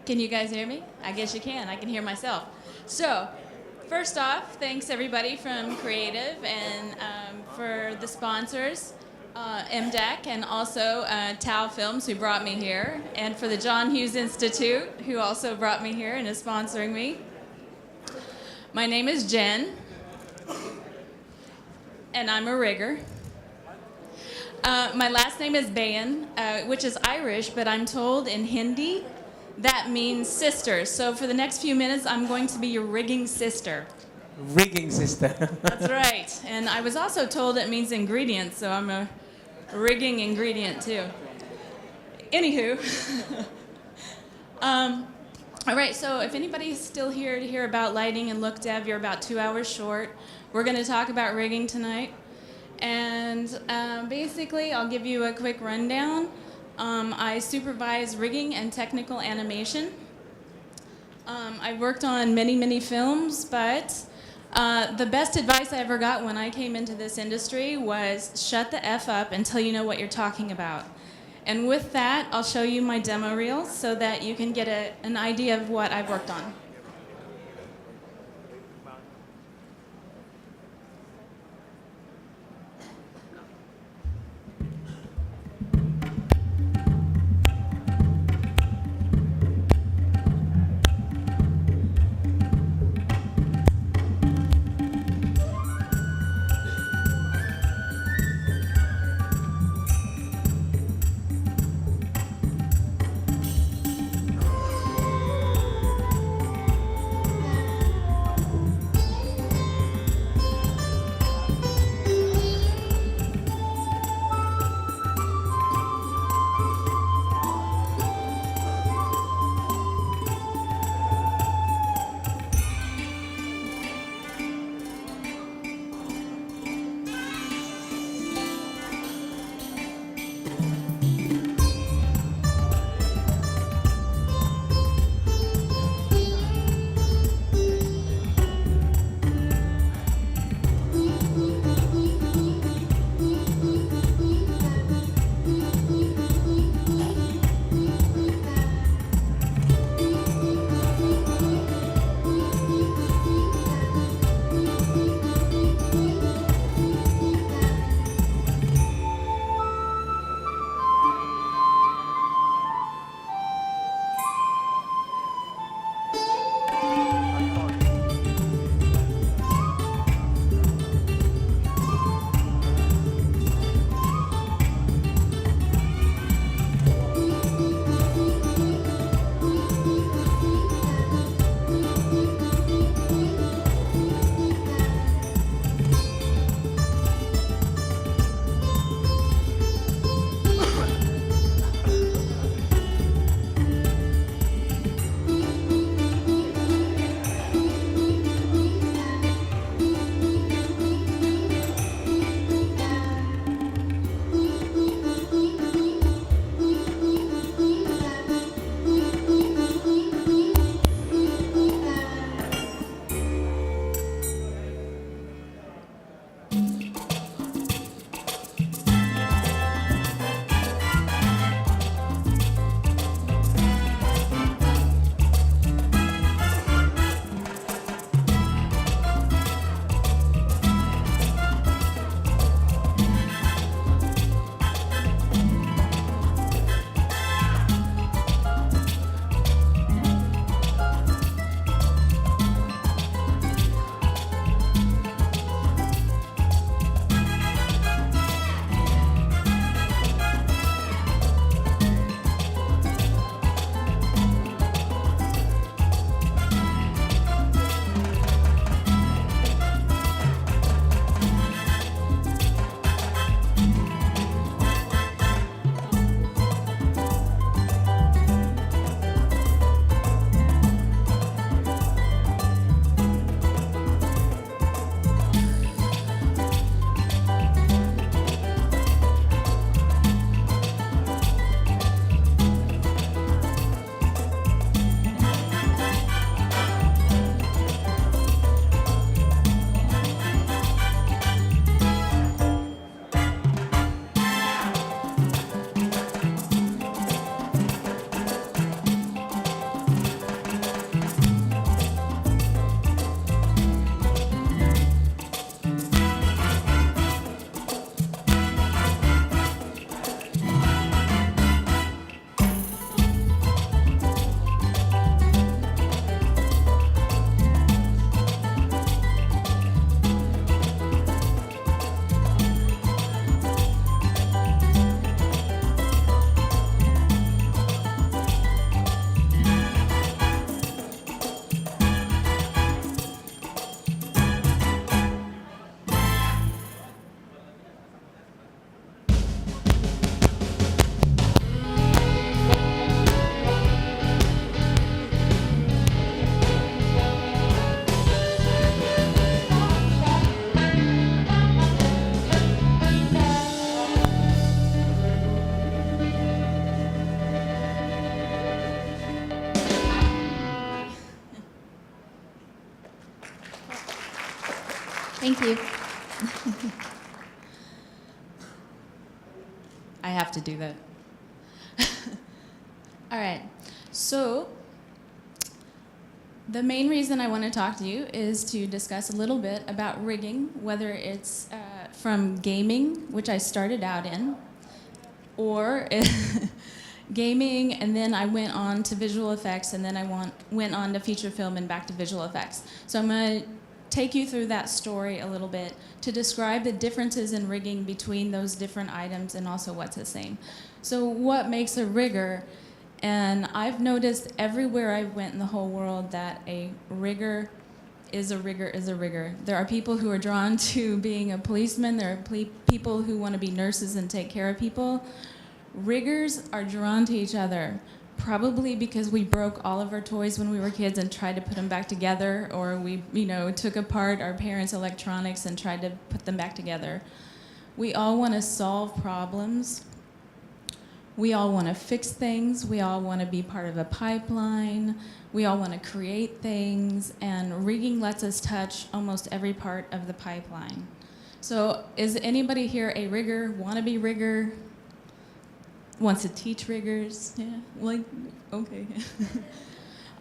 Can you guys hear me? I guess you can. I can hear myself. So, first off, thanks everybody from Creative and for the sponsors, MDAC, and also Tau Films who brought me here, and for the John Hughes Institute who also brought me here and is sponsoring me. My name is Jen, and I'm a rigger. My last name is Bahan, which is Irish, but I'm told in Hindi that means sister. So for the next few minutes, I'm going to be your rigging sister. Rigging sister. That's right. And I was also told it means ingredient, so I'm a rigging ingredient too. Anywho. All right, so if anybody's still here to hear about lighting and look dev, you're about 2 hours short. We're going to talk about rigging tonight. And basically, I'll give you a quick rundown. I supervise rigging and technical animation. I've worked on many, many films, but the best advice I ever got when I came into this industry was shut the F up until you know what you're talking about. And with that, I'll show you my demo reel so that you can get an idea of what I've worked on. Thank you. I have to do that. All right. So the main reason I want to talk to you is to discuss a little bit about rigging, whether it's from gaming, which I started out in, or gaming, and then I went on to visual effects, and then I went on to feature film and back to visual effects. So I'm going to take you through that story a little bit to describe the differences in rigging between those different items and also what's the same. So what makes a rigger? And I've noticed everywhere I went in the whole world that a rigger is a rigger is a rigger. There are people who are drawn to being a policeman. There are people who want to be nurses and take care of people. Riggers are drawn to each other, probably because we broke all of our toys when we were kids and tried to put them back together, or we, took apart our parents' electronics and tried to put them back together. We all want to solve problems. We all want to fix things. We all want to be part of a pipeline. We all want to create things, and rigging lets us touch almost every part of the pipeline. So is anybody here a rigger, wannabe rigger, wants to teach riggers? Yeah, okay.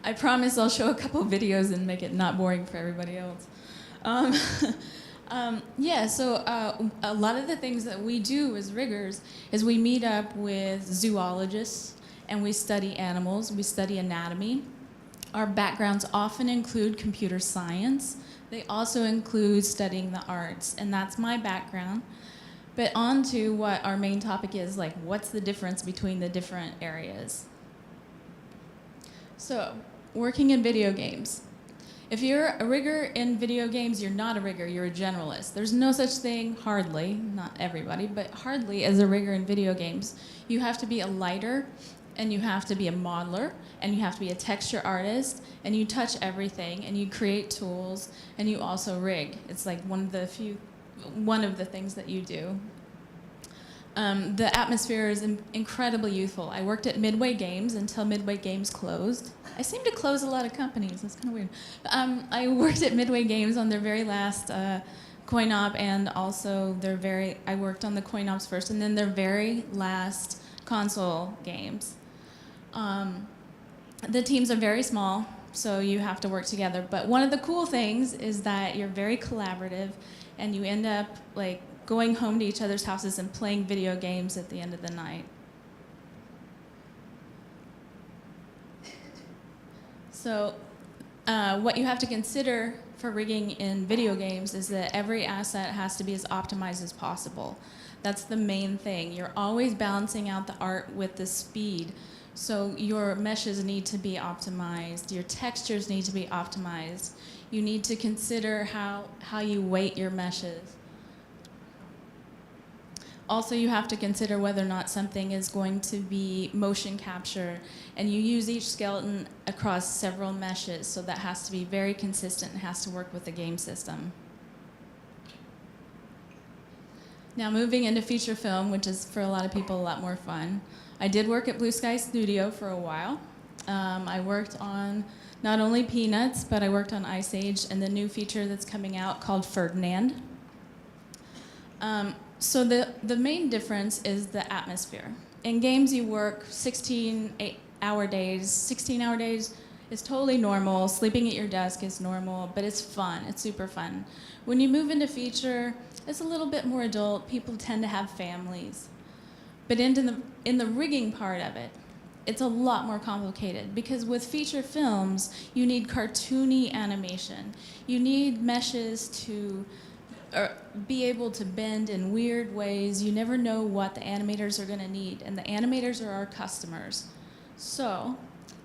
I promise I'll show a couple videos and make it not boring for everybody else. A lot of the things that we do as riggers is we meet up with zoologists and we study animals, we study anatomy. Our backgrounds often include computer science. They also include studying the arts, and that's my background. But on to what our main topic is, like what's the difference between the different areas. So, working in video games. If you're a rigger in video games, you're not a rigger, you're a generalist. There's no such thing, hardly, not everybody, but hardly as a rigger in video games. You have to be a lighter, and you have to be a modeler, and you have to be a texture artist, and you touch everything, and you create tools, and you also rig. It's like one of the things that you do. The atmosphere is incredibly youthful. I worked at Midway Games until Midway Games closed. I seem to close a lot of companies. That's kind of weird. I worked at Midway Games on their very last coin-op, and also I worked on the coin-ops first, and then their very last console games. The teams are very small, so you have to work together. But one of the cool things is that you're very collaborative, and you end up like going home to each other's houses and playing video games at the end of the night. So what you have to consider for rigging in video games is that every asset has to be as optimized as possible. That's the main thing. You're always balancing out the art with the speed. So your meshes need to be optimized. Your textures need to be optimized. You need to consider how you weight your meshes. Also, you have to consider whether or not something is going to be motion capture, and you use each skeleton across several meshes, so that has to be very consistent and has to work with the game system. Now, moving into feature film, which is for a lot of people a lot more fun. I did work at Blue Sky Studio for a while. I worked on not only Peanuts, but I worked on Ice Age and the new feature that's coming out called Ferdinand. So the main difference is the atmosphere. In games, you work 16-hour days. 16-hour days is totally normal. Sleeping at your desk is normal, but it's fun. It's super fun. When you move into feature, it's a little bit more adult. People tend to have families. But in the rigging part of it, it's a lot more complicated, because with feature films, you need cartoony animation. You need meshes to be able to bend in weird ways. You never know what the animators are going to need, and the animators are our customers. So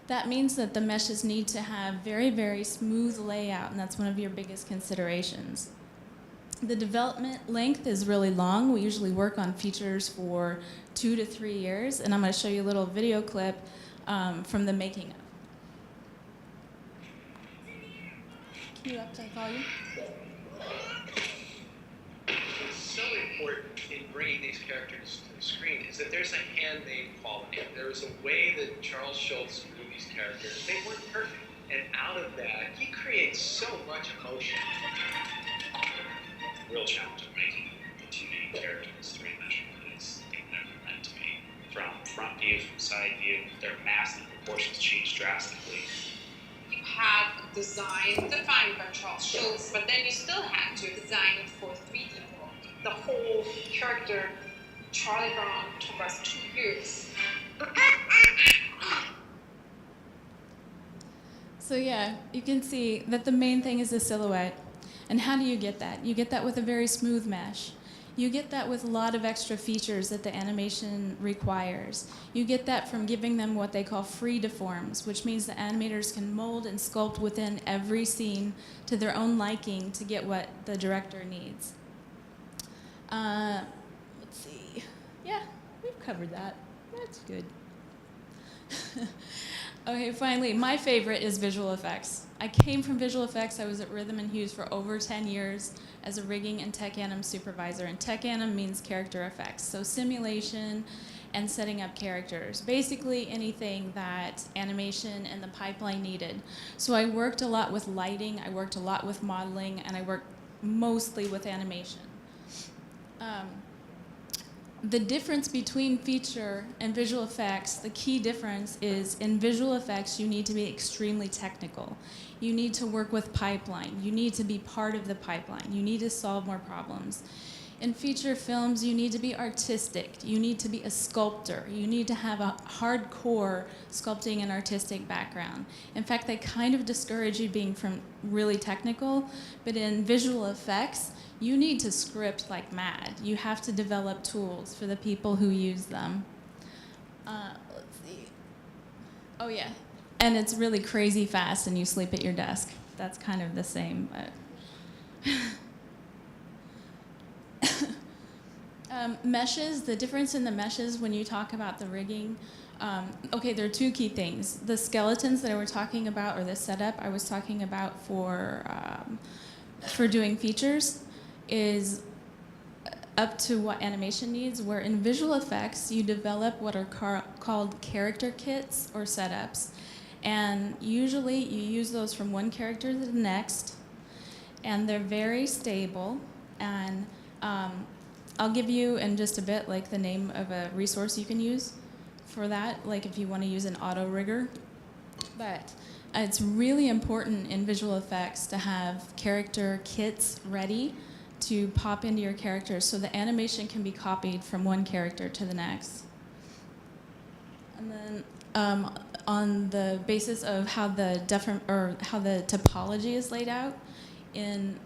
that means that the meshes need to have very, very smooth layout, and that's one of your biggest considerations. The development length is really long. We usually work on features for 2 to 3 years, and I'm going to show you a little video clip from the making of. Cue up to volume. So important in bringing these characters to the screen is that there's a handmade quality. There was a way that Charles Schultz drew these characters. They weren't perfect. And out of that, he creates so much emotion. challenge of making the 2D characters three-dimensional is they've never been meant to be. From front view, from side view, their mass and proportions change drastically. You had a design defined by Charles Schulz, but then you still had to design it for 3D world. The whole character, Charlie Brown, took us 2 years. So yeah, you can see that the main thing is the silhouette. And how do you get that? You get that with a very smooth mesh. You get that with a lot of extra features that the animation requires. You get that from giving them what they call free deforms, which means the animators can mold and sculpt within every scene to their own liking to get what the director needs. Let's see. Yeah, we've covered that. That's good. Okay, finally, my favorite is visual effects. I came from visual effects. I was at Rhythm and Hues for over 10 years as a rigging and tech anim supervisor. And tech anim means character effects, so simulation and setting up characters. Basically anything that animation and the pipeline needed. So I worked a lot with lighting, I worked a lot with modeling, and I worked mostly with animation. The difference between feature and visual effects, the key difference is in visual effects, you need to be extremely technical. You need to work with pipeline. You need to be part of the pipeline. You need to solve more problems. In feature films, you need to be artistic. You need to be a sculptor. You need to have a hardcore sculpting and artistic background. In fact, they kind of discourage you being from really technical, but in visual effects, you need to script like mad. You have to develop tools for the people who use them. Let's see. Oh yeah, and it's really crazy fast and you sleep at your desk. That's kind of the same, but. Meshes, the difference in the meshes when you talk about the rigging, okay, there are 2 key things. The skeletons that I was talking about, or the setup I was talking about for doing features, is up to what animation needs, where in visual effects, you develop what are called character kits or setups. And usually you use those from one character to the next, and they're very stable. And I'll give you in just a bit like the name of a resource you can use for that, like if you want to use an auto rigger. But it's really important in visual effects to have character kits ready to pop into your characters so the animation can be copied from one character to the next. And then on the basis of how the topology is laid out in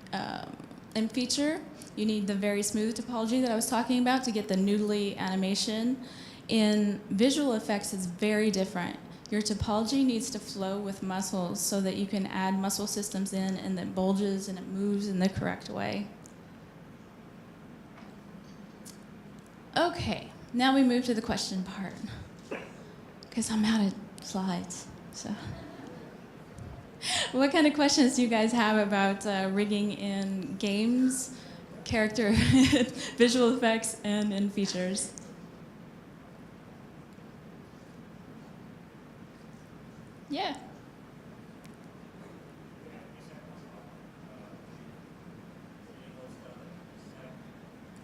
feature, you need the very smooth topology that I was talking about to get the noodly animation. In visual effects, it's very different. Your topology needs to flow with muscles so that you can add muscle systems in and it bulges and it moves in the correct way. Okay, now we move to the question part, because I'm out of slides. So, what kind of questions do you guys have about rigging in games, character, visual effects, and in features? Yeah.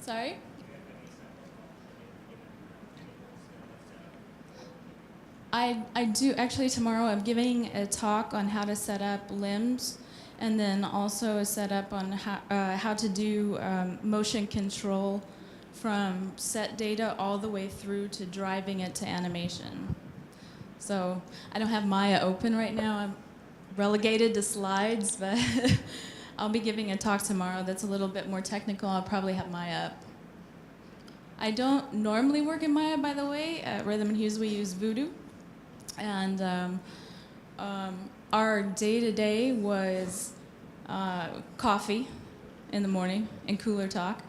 Sorry? I do, actually tomorrow I'm giving a talk on how to set up limbs, and then also a setup on how to do motion control from set data all the way through to driving it to animation. So I don't have Maya open right now. I'm relegated to slides, but I'll be giving a talk tomorrow that's a little bit more technical. I'll probably have Maya up. I don't normally work in Maya, by the way. At Rhythm and Hues, we use Voodoo. And our day-to-day was coffee in the morning and cooler talk.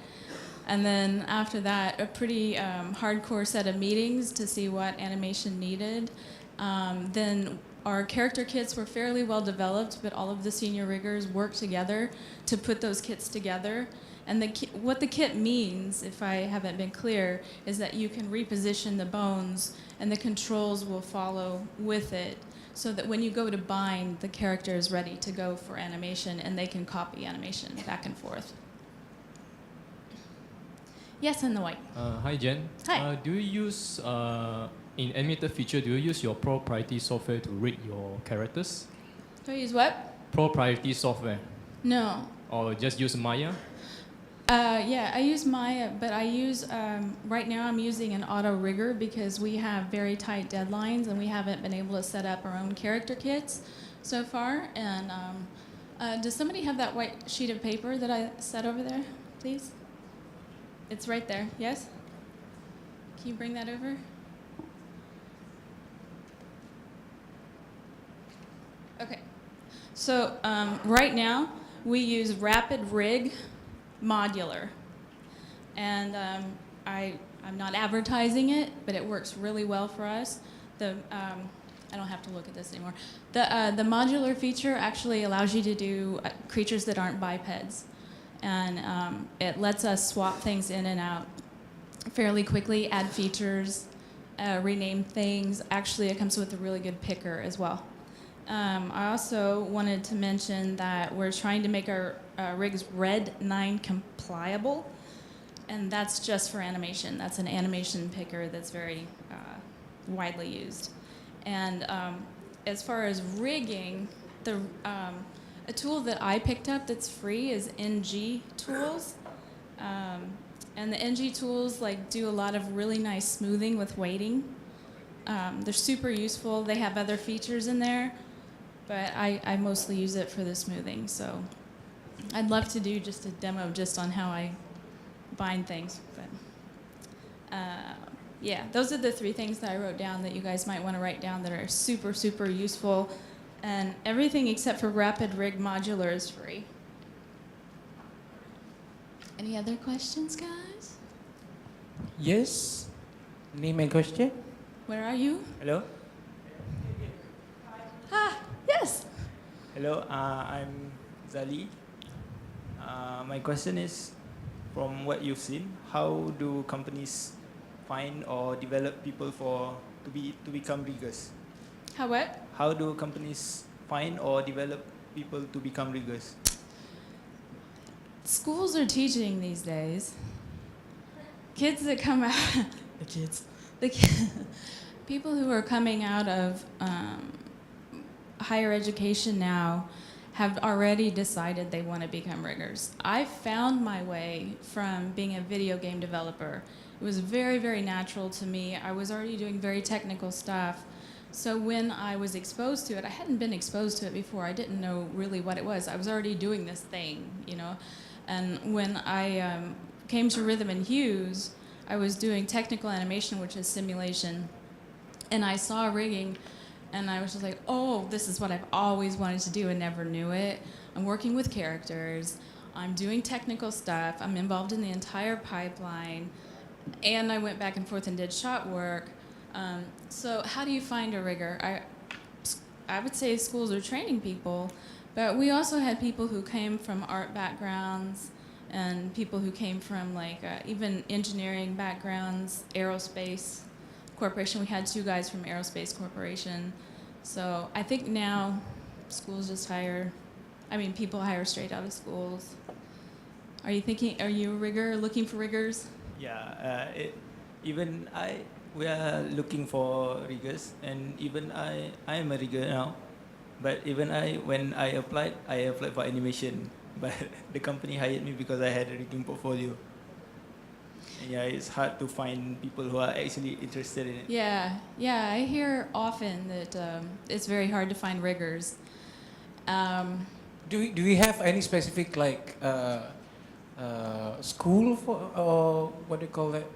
And then after that, a pretty hardcore set of meetings to see what animation needed. Then our character kits were fairly well developed, but all of the senior riggers worked together to put those kits together. And what the kit means, if I haven't been clear, is that you can reposition the bones and the controls will follow with it, so that when you go to bind, the character is ready to go for animation and they can copy animation back and forth. Yes, in the white. Hi Jen. Hi. Do you use in animated feature? Do you use your proprietary software to rig your characters? Do I use what? Proprietary software, No. or just use Maya? Yeah, I use Maya, but I use, right now I'm using an auto rigger because we have very tight deadlines and we haven't been able to set up our own character kits so far. And does somebody have that white sheet of paper that I set over there, please? It's right there, yes? Can you bring that over? Okay. So right now we use Rapid Rig Modular, and I'm not advertising it, but it works really well for us. I don't have to look at this anymore. The modular feature actually allows you to do creatures that aren't bipeds, and it lets us swap things in and out fairly quickly, add features, rename things. Actually, it comes with a really good picker as well. I also wanted to mention that we're trying to make our rigs Red 9 compliable, and that's just for animation. That's an animation picker that's very widely used. And as far as rigging, a tool that I picked up that's free is NG Tools. And the NG Tools do a lot of really nice smoothing with weighting. They're super useful. They have other features in there, but I mostly use it for the smoothing. So I'd love to do just a demo just on how I bind things. But yeah, those are the 3 things that I wrote down that you guys might want to write down that are super, super useful. And everything except for Rapid Rig Modular is free. Any other questions, guys? Yes. Name and question. Where are you? Hello. Ah, yes. Hello. I'm Zali. My question is, from what you've seen, how do companies find or develop people to become riggers? How what? How do companies find or develop people to become riggers? Schools are teaching these days. Kids that come out, people who are coming out of higher education now have already decided they want to become riggers. I found my way from being a video game developer. It was very, very natural to me. I was already doing very technical stuff. So when I was exposed to it, I hadn't been exposed to it before. I didn't know really what it was. I was already doing this thing, you know. And when I came to Rhythm and Hues, I was doing technical animation, which is simulation. And I saw rigging, and I was just like, oh, this is what I've always wanted to do and never knew it. I'm working with characters. I'm doing technical stuff. I'm involved in the entire pipeline. And I went back and forth and did shot work. So how do you find a rigger? I would say schools are training people, but we also had people who came from art backgrounds and people who came from even engineering backgrounds, aerospace corporation. We had 2 guys from aerospace corporation. So I think now schools just people hire straight out of schools. Are you a rigger, looking for riggers? Yeah. We are looking for riggers, and even I am a rigger now. But even when I applied for animation, but the company hired me because I had a rigging portfolio. And yeah, it's hard to find people who are actually interested in it. Yeah, I hear often that it's very hard to find riggers. Do we have any specific school for, or what do you call that?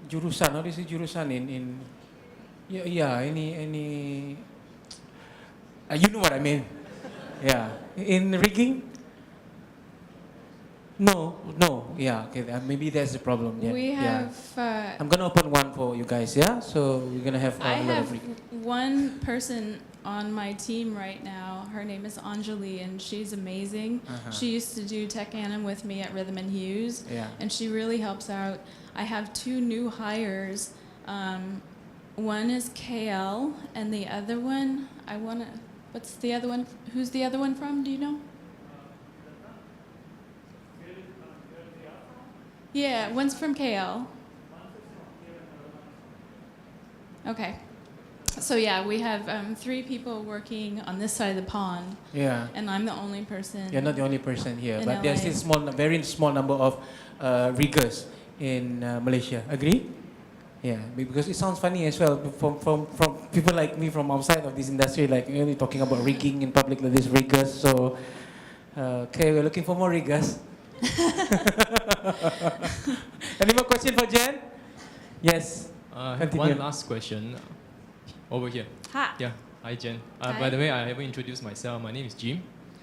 Jurusan, how do you say jurusan in any you know what I mean? Yeah, in rigging. No, yeah, okay, maybe that's the problem. Yeah, We have. I'm gonna open one for you guys. Yeah, so we're gonna have I a lot have of rigging. one person on my team right now. Her name is Anjali, and she's amazing. She used to do tech anim with me at Rhythm and Hues, and she really helps out. I have 2 new hires. One is KL, and the other one, what's the other one? Who's the other one from? Do you know? Yeah, one's from KL. Okay. So yeah, we have 3 people working on this side of the pond, Yeah. and I'm the only person. You're not the only person here, In but there's LA. still small, very small number of riggers in Malaysia. Agree? Yeah, because it sounds funny as well from people like me from outside of this industry, like really talking about rigging in public like this, riggers. So, okay, we're looking for more riggers. Any more question for Jen? Yes. I have Continue. one last question. Over here. Hi. Yeah. Hi, Jen. Hi. By the way, I haven't introduced myself. My name is Jim.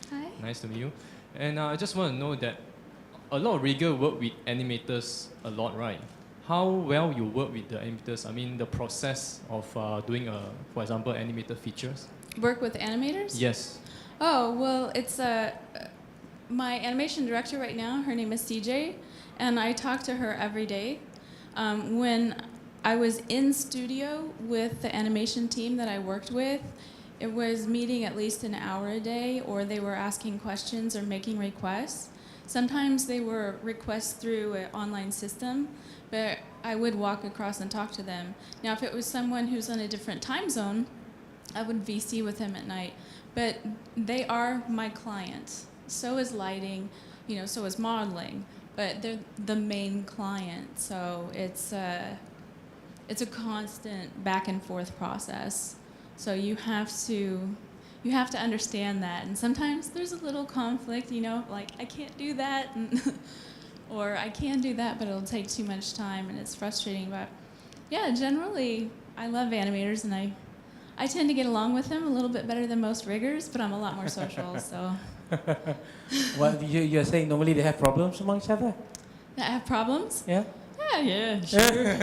Hi. Nice to meet you. And I just want to know that a lot of riggers work with animators a lot, right? How well you work with the animators? I mean, the process of doing, for example, animated features? Work with animators? Yes. Oh, well, it's my animation director right now. Her name is CJ, and I talk to her every day. When I was in studio with the animation team that I worked with, it was meeting at least an hour a day, or they were asking questions or making requests. Sometimes they were requests through an online system, but I would walk across and talk to them. Now, if it was someone who's on a different time zone, I would VC with them at night. But they are my client. So is lighting, so is modeling, but they're the main client. So it's a constant back and forth process. So you have to understand that. And sometimes there's a little conflict, like I can't do that, or I can do that, but it'll take too much time and it's frustrating. But yeah, generally I love animators, and I tend to get along with them a little bit better than most riggers, but I'm a lot more social, so. Well, you're saying normally they have problems among each other? That have problems? Yeah? Yeah, sure.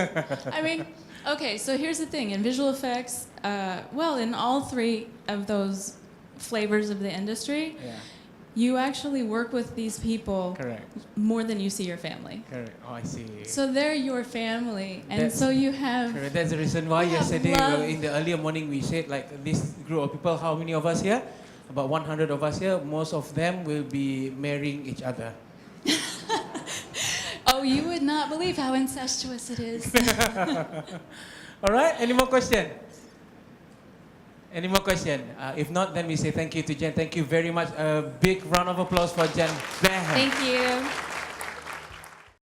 I mean, okay, so here's the thing. In visual effects, in all 3 of those flavors of the industry, Yeah. you actually work with these people Correct. more than you see your family. Correct. Oh, I see. So they're your family, and That's- so you have. Correct. That's the reason why We have yesterday love. in the earlier morning we said like this group of people, how many of us here? About 100 of us here. Most of them will be marrying each other. Oh, you would not believe how incestuous it is. All right. Any more question? Any more question? If not, then we say thank you to Jen. Thank you very much. A big round of applause for Jen Bahan. Thank you.